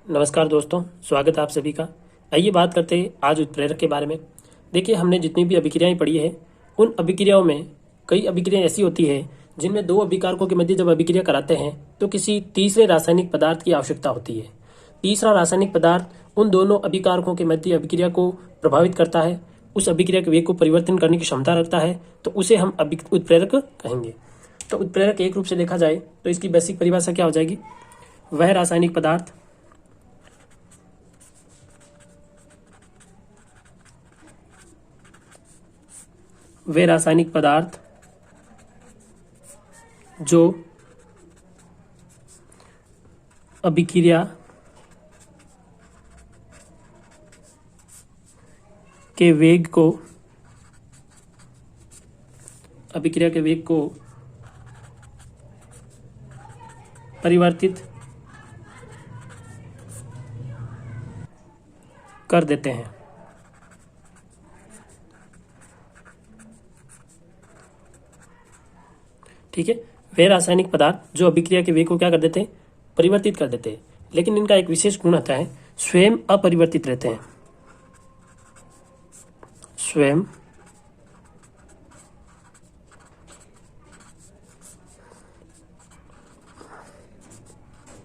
नमस्कार दोस्तों, स्वागत है आप सभी का। आइए बात करते हैं आज उत्प्रेरक के बारे में। देखिए, हमने जितनी भी अभिक्रियाएं पढ़ी है उन अभिक्रियाओं में कई अभिक्रियाएं ऐसी होती है जिनमें दो अभिकारकों के मध्य जब अभिक्रिया कराते हैं तो किसी तीसरे रासायनिक पदार्थ की आवश्यकता होती है। तीसरा रासायनिक पदार्थ उन दोनों अभिकारकों के मध्य अभिक्रिया को प्रभावित करता है, उस अभिक्रिया के वेग को परिवर्तन करने की क्षमता रखता है, तो उसे हम उत्प्रेरक कहेंगे। तो उत्प्रेरक एक रूप से देखा जाए तो इसकी बेसिक परिभाषा क्या हो जाएगी? वह रासायनिक पदार्थ वे रासायनिक पदार्थ जो अभिक्रिया के वेग को परिवर्तित कर देते हैं। ठीक है, वे रासायनिक पदार्थ जो अभिक्रिया के वेग को क्या कर देते हैं? परिवर्तित कर देते हैं। लेकिन इनका एक विशेष गुण होता है, स्वयं अपरिवर्तित रहते हैं। स्वयं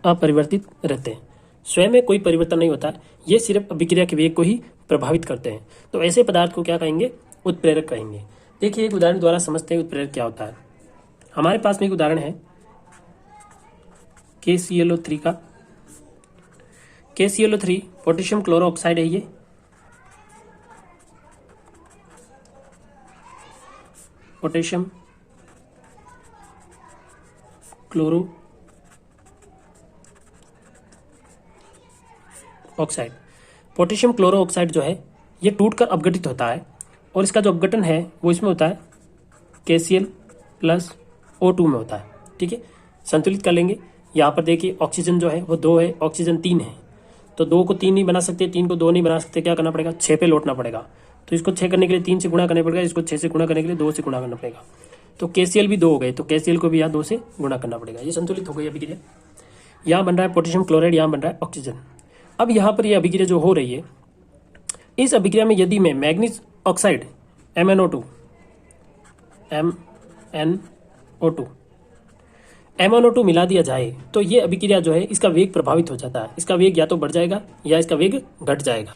अपरिवर्तित रहते हैं। स्वयं में कोई परिवर्तन नहीं होता, ये सिर्फ अभिक्रिया के वेग को ही प्रभावित करते हैं। तो ऐसे पदार्थ को क्या कहेंगे? उत्प्रेरक कहेंगे। देखिए, एक उदाहरण द्वारा समझते हैं उत्प्रेरक क्या होता है। हमारे पास में एक उदाहरण है KClO3 का। KClO3 पोटेशियम क्लोरो ऑक्साइड है। ये potassium chloro oxide. Potassium chloro oxide जो है ये टूटकर अपघटित होता है और इसका जो अपघटन है वो इसमें होता है KCl+O2 में होता है। ठीक है, संतुलित कर लेंगे। यहाँ पर देखिए, ऑक्सीजन जो है वो 2 है, ऑक्सीजन 3 है। तो 2 को 3 नहीं बना सकते, 3 को 2 नहीं बना सकते, क्या करना पड़ेगा? 6 पे लौटना पड़ेगा। तो इसको 6 करने के लिए 3 से गुणा करना पड़ेगा, इसको 6 से गुणा करने के लिए 2 से गुणा करना पड़ेगा। तो KCl भी 2 हो गए, तो KCl को भी यहाँ 2 से गुणा करना पड़ेगा। ये संतुलित हो गई अभिक्रिया। यहाँ बन रहा है पोटेशियम क्लोराइड, यहाँ बन रहा है ऑक्सीजन। अब यहाँ पर यह अभिक्रिया जो हो रही है, इस अभिक्रिया में यदि मैं मैग्नीज ऑक्साइड MnO2 मिला दिया जाए तो ये अभिक्रिया जो है इसका वेग प्रभावित हो जाता है। इसका वेग या तो बढ़ जाएगा या इसका वेग घट जाएगा।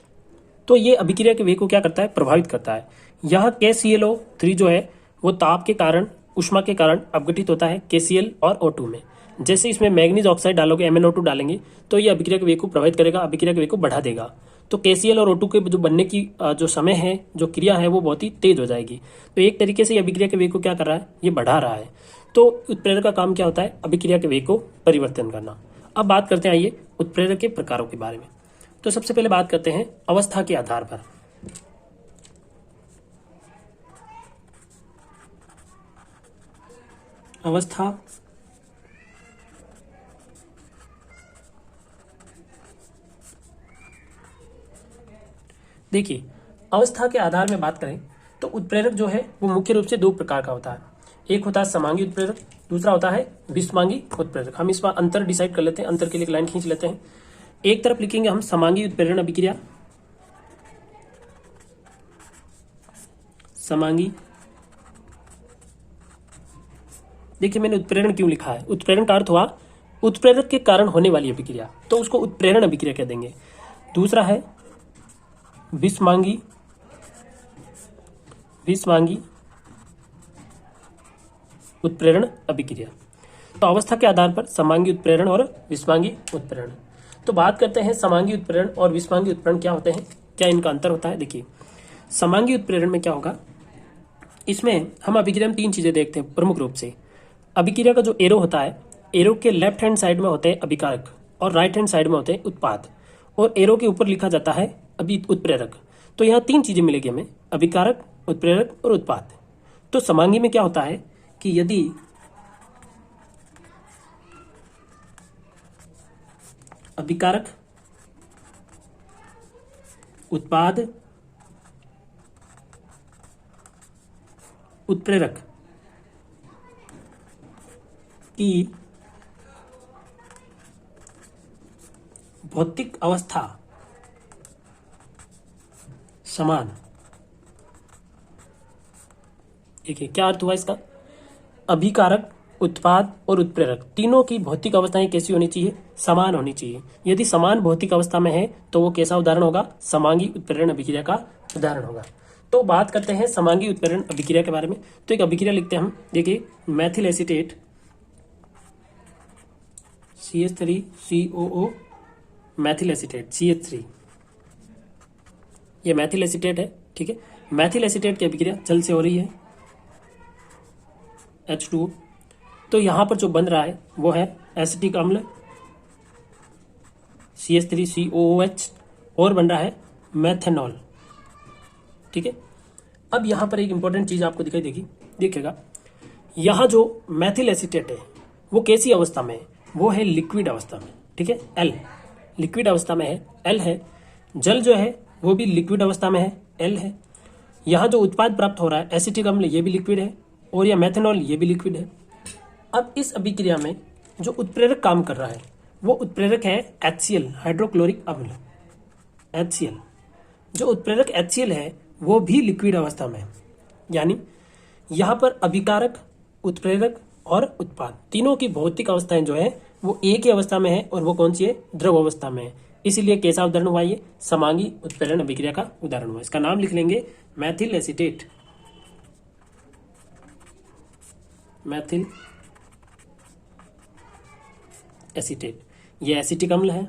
तो ये अभिक्रिया के वेग को क्या करता है? प्रभावित करता है। यह KClO3 जो है वो ताप के कारण, ऊष्मा के कारण अपघटित होता है KCl और O2 में। जैसे इसमें मैग्नीज ऑक्साइड डालोगे, MnO2 डालेंगे, तो ये अभिक्रिया के वेग को प्रभावित करेगा, अभिक्रिया के वेग को बढ़ा देगा। तो KCl और O2 के जो बनने की जो समय है, जो क्रिया है, वो बहुत ही तेज हो जाएगी। तो एक तरीके से ये अभिक्रिया के वेग को क्या कर रहा है? ये बढ़ा रहा है। तो उत्प्रेरक का काम क्या होता है? अभिक्रिया के वेग को परिवर्तन करना। अब बात करते हैं आइए उत्प्रेरक के प्रकारों के बारे में। तो सबसे पहले बात करते हैं अवस्था के आधार पर। अवस्था देखिए, अवस्था के आधार में बात करें तो उत्प्रेरक जो है वो मुख्य रूप से 2 प्रकार का होता है। एक होता है समांगी उत्प्रेरक, दूसरा होता है विषमांगी उत्प्रेरक। हम इस बार अंतर डिसाइड कर लेते हैं, अंतर के लिए एक लाइन खींच लेते हैं। एक तरफ लिखेंगे हम समांगी उत्प्रेरण अभिक्रिया, समांगी। देखिए, मैंने उत्प्रेरण क्यों लिखा है? उत्प्रेरण का अर्थ हुआ उत्प्रेरक के कारण होने वाली अभिक्रिया, तो उसको उत्प्रेरण अभिक्रिया कह देंगे। दूसरा है विषमांगी उत्प्रेरण अभिक्रिया। तो अवस्था के आधार पर समांगी उत्प्रेरण और विषमांगी उत्प्रेरण। तो बात करते हैं समांगी उत्प्रेरण और विषमांगी उत्प्रेरण क्या होते हैं, क्या इनका अंतर होता है। देखिए, समांगी उत्प्रेरण में क्या होगा, इसमें हम अभिक्रिया में 3 चीजें देखते हैं प्रमुख रूप से। अभिक्रिया का जो एरो होता है, एरो के लेफ्ट हैंड साइड में होते हैं अभिकारक और राइट हैंड साइड में होते हैं उत्पाद, और एरो के ऊपर लिखा जाता है उत्प्रेरक। तो यहाँ 3 चीजें मिलेगी हमें, अभिकारक, उत्प्रेरक और उत्पाद। तो समांगी में क्या होता है कि यदि अभिकारक, उत्पाद, उत्प्रेरक की भौतिक अवस्था समान। देखिए क्या अर्थ हुआ इसका, अभिकारक, उत्पाद और उत्प्रेरक तीनों की भौतिक अवस्थाएं कैसी होनी चाहिए, समान होनी चाहिए। यदि समान भौतिक अवस्था में है तो वो कैसा उदाहरण होगा, समांगी उत्प्रेरण अभिक्रिया का उदाहरण होगा। तो बात करते हैं समांगी उत्प्रेरण अभिक्रिया के बारे में। तो एक अभिक्रिया लिखते हैं हम, देखिए Maithil acetate CH3COO, Maithil acetate CH3, ये मैथिल एसीटेट है, ठीक है। मैथिल एसीटेट की अभिक्रिया जल से हो रही है H2O। तो यहां पर जो बन रहा है वो है एसिटिक अम्ल CH3COOH और बन रहा है मेथेनॉल, ठीक है। अब यहां पर एक इंपॉर्टेंट चीज आपको दिखाई देगी, देखिएगा यहां जो मैथिल एसीटेट है वो कैसी अवस्था में है, वो है लिक्विड अवस्था में, ठीक है। L लिक्विड अवस्था में है, L है। जल जो है वो भी लिक्विड अवस्था में है, L है। यहां जो उत्पाद प्राप्त हो रहा है एसिटिक अम्ल, ये भी लिक्विड है, और यह मेथेनॉल, ये भी लिक्विड है। अब इस अभिक्रिया में जो उत्प्रेरक काम कर रहा है वो उत्प्रेरक है HCl, हाइड्रोक्लोरिक अम्ल, HCl। जो उत्प्रेरक HCl है वो भी लिक्विड अवस्था में है, यानी यहां पर अभिकारक, उत्प्रेरक और उत्पाद तीनों की भौतिक अवस्थाएं जो है वो एक ही अवस्था में है, और वो कौन सी है, द्रव अवस्था में है। इसीलिए कैसा उदाहरण हुआ, ये समांगी उत्प्रेरण अभिक्रिया का उदाहरण हुआ। इसका नाम लिख लेंगे मैथिल एसीटेट, मैथिल एसीटेट। ये एसिटिक अम्ल है,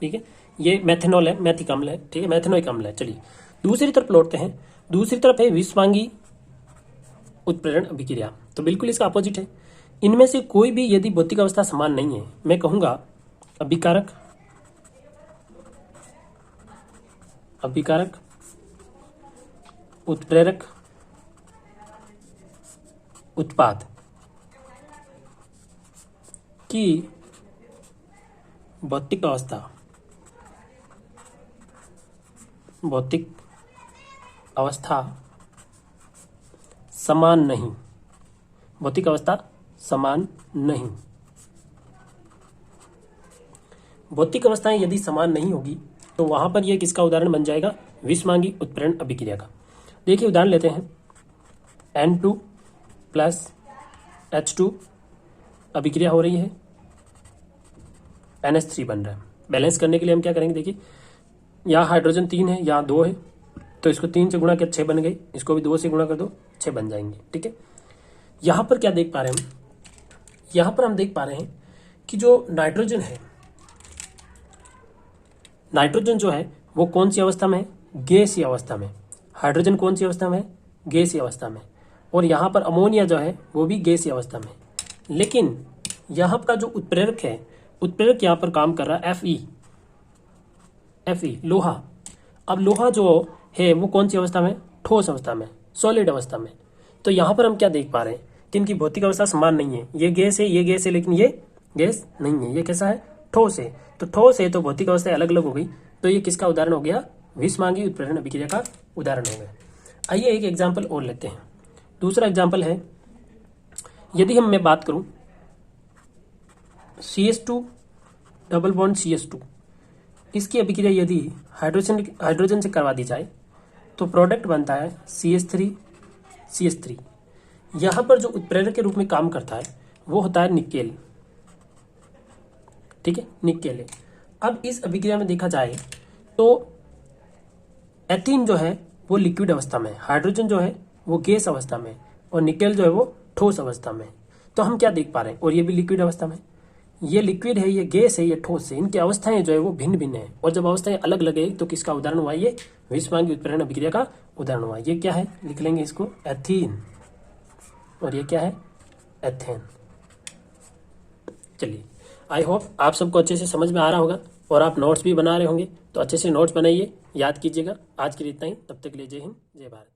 ठीक है। ये मेथेनॉल है, मैथिक अम्ल है, ठीक है, मेथेनोइक अम्ल है। चलिए दूसरी तरफ लौटते हैं। दूसरी तरफ है विषवांगी उत्प्रेरण अभिक्रिया, तो बिल्कुल इसका अपोजिट है। इनमें से कोई भी यदि भौतिक अवस्था समान नहीं है, मैं कहूंगा अभिकारक, अभिकारक, उत्प्रेरक, उत्पाद की भौतिक अवस्था, भौतिक अवस्था समान नहीं, भौतिक अवस्था समान नहीं। भौतिक अवस्थाएं यदि समान नहीं होगी तो वहां पर यह किसका उदाहरण बन जाएगा, विषवांगी उत्प्रेरण अभिक्रिया का। देखिए उदाहरण लेते हैं, N2 प्लस H2 अभिक्रिया हो रही है, NH3 बन रहा है। बैलेंस करने के लिए हम क्या करेंगे, देखिए यहाँ हाइड्रोजन 3 है, यहाँ 2 है, तो इसको 3 से गुणा किया 6 बन गई, इसको भी 2 से गुणा कर दो 6 बन जाएंगे, ठीक है। यहाँ पर क्या देख पा रहे हैं हम, यहाँ पर हम देख पा रहे हैं कि जो नाइट्रोजन है, नाइट्रोजन जो है वो कौन सी अवस्था में है, गैसीय अवस्था में। हाइड्रोजन कौन सी अवस्था में है, गैसीय अवस्था में। और यहाँ पर अमोनिया जो है वो भी गैसीय अवस्था में। लेकिन यहाँ का जो उत्प्रेरक है, उत्प्रेरक यहाँ पर काम कर रहा है Fe, लोहा। अब लोहा जो है वो कौन सी अवस्था में, ठोस अवस्था में, सॉलिड अवस्था में। तो यहाँ पर हम क्या देख पा रहे हैं कि इनकी भौतिक अवस्था समान नहीं है। ये गैस है, ये गैस है, लेकिन ये गैस नहीं है। ये कैसा है, ठोस है। तो ठोस है तो भौतिक अवस्था अलग अलग हो गई। तो ये किसका उदाहरण हो गया, विषवांगी उत्प्रेरण अभिक्रिया का उदाहरण हो गया। आइए एक एग्जाम्पल और लेते हैं। दूसरा एग्जाम्पल है, यदि मैं बात करूं CH2 डबल बॉन्ड CH2, इसकी अभिक्रिया यदि हाइड्रोजन से करवा दी जाए तो प्रोडक्ट बनता है CH3। यहां पर जो उत्प्रेरक के रूप में काम करता है वो होता है निकेल, ठीक है, निकेल है। अब इस अभिक्रिया में देखा जाए तो एथीन जो है वो लिक्विड अवस्था में, हाइड्रोजन जो है वो गैस अवस्था में, और निकेल जो है वो ठोस अवस्था में। तो हम क्या देख पा रहे हैं, और ये भी लिक्विड अवस्था में। ये लिक्विड है, ये गैस है, ये ठोस है। इनकी अवस्थाएं जो है वो भिन्न भिन्न है, और जब अवस्थाएं अलग अलग है तो किसका उदाहरण हुआ, ये विषवांगी उत्प्रेरण अभिक्रिया का उदाहरण हुआ। ये क्या है, लिख लेंगे इसको एथीन, और ये क्या है, एथेन। चलिए आई होप आप सबको अच्छे से समझ में आ रहा होगा, और आप नोट्स भी बना रहे होंगे। तो अच्छे से नोट्स बनाइए, याद कीजिएगा। आज के लिए इतना ही, तब तक के लिए जय हिंद, जय भारत।